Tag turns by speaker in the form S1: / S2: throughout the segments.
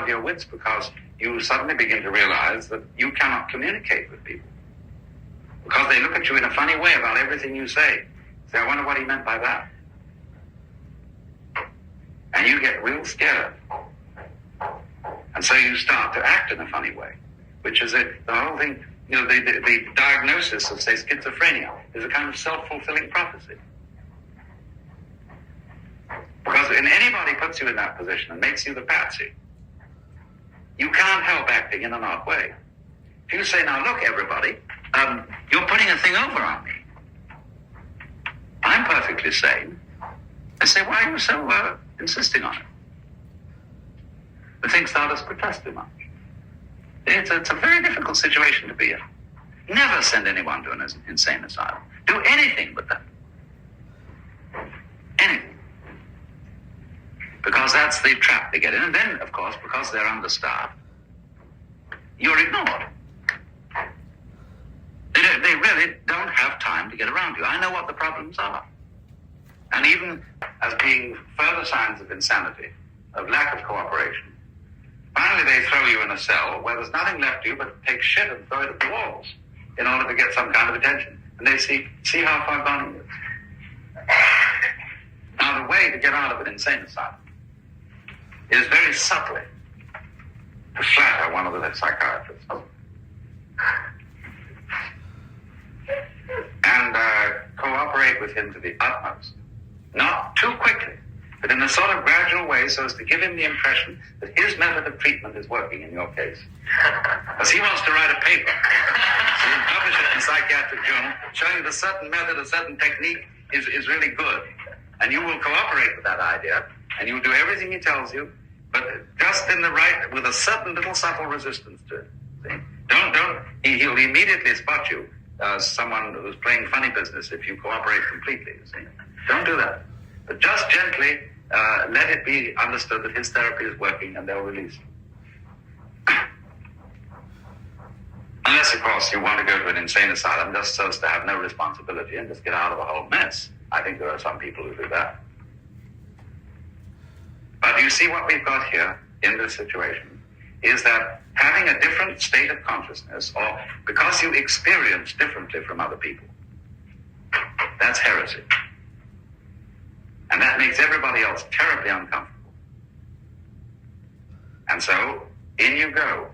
S1: of your wits because you suddenly begin to realize that you cannot communicate with people. Because they look at you in a funny way about everything you say. Say, I wonder what he meant by that. And you get real scared. And so you start to act in a funny way, which is the whole thing, the diagnosis of, say, schizophrenia is a kind of self-fulfilling prophecy. Because when anybody puts you in that position and makes you the patsy, you can't help acting in an odd way. If you say, now look, everybody, you're putting a thing over on me. I'm perfectly sane. I say, why are you so insisting on it? The thing starts to protest too much. It's a very difficult situation to be in. Never send anyone to an insane asylum. Do anything but that. Anything. Because that's the trap they get in. And then, of course, because they're understaffed, you're ignored. They really don't have time to get around you. I know what the problems are. And even as being further signs of insanity, of lack of cooperation, finally they throw you in a cell where there's nothing left to you but take shit and throw it at the walls in order to get some kind of attention. And they see how far gone it is. Now the way to get out of an insane asylum is very subtly to flatter one of the psychiatrists and cooperate with him to the utmost. Not too quickly, but in a sort of gradual way so as to give him the impression that his method of treatment is working in your case. Because he wants to write a paper, so you publish it in a psychiatric journal, showing that a certain method, a certain technique is really good. And you will cooperate with that idea, and you'll do everything he tells you, but just in the right, with a certain little subtle resistance to it. See? He'll immediately spot you as someone who's playing funny business if you cooperate completely, you see. Don't do that. But just gently let it be understood that his therapy is working and they'll release him. Unless, of course, you want to go to an insane asylum just so as to have no responsibility and just get out of the whole mess. I think there are some people who do that. But you see what we've got here in this situation is that having a different state of consciousness, or because you experience differently from other people, that's heresy. And that makes everybody else terribly uncomfortable. And so, in you go.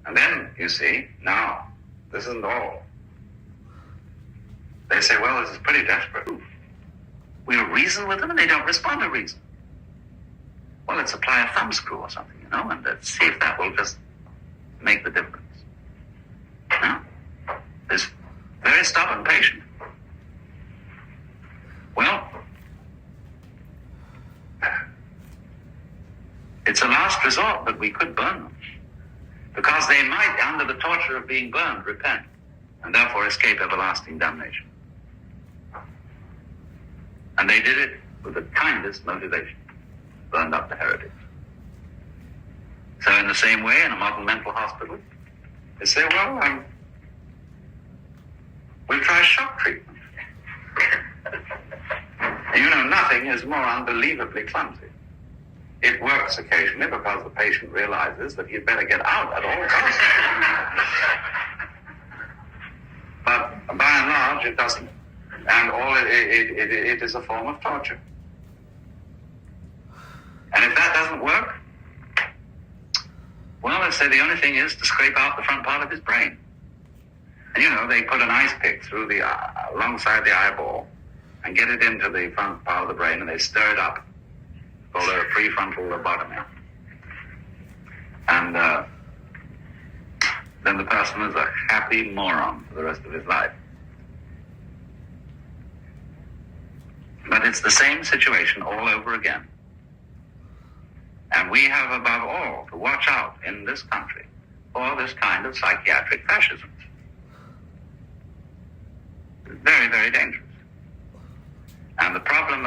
S1: And then, you see, now, this isn't all. They say, well, this is pretty desperate. We'll reason with them and they don't respond to reason. Well, let's apply a thumbscrew or something, and let's see if that will just make the difference. No? This very stubborn patient. Well, it's a last resort, but we could burn them. Because they might, under the torture of being burned, repent, and therefore escape everlasting damnation. And they did it with the kindest motivation. Burned up the heretics. So in the same way, in a modern mental hospital, they say, well, we'll try shock treatment. Nothing is more unbelievably clumsy. It works occasionally because the patient realizes that he'd better get out at all costs. But by and large, it doesn't. And all it is a form of torture. And if that doesn't work, well, let's say the only thing is to scrape out the front part of his brain. And they put an ice pick through alongside the eyeball and get it into the front part of the brain, and they stir it up, called a prefrontal lobotomy. And then the person is a happy moron for the rest of his life. But it's the same situation all over again. And we have, above all, to watch out in this country for this kind of psychiatric fascism. Very, very dangerous. And the problem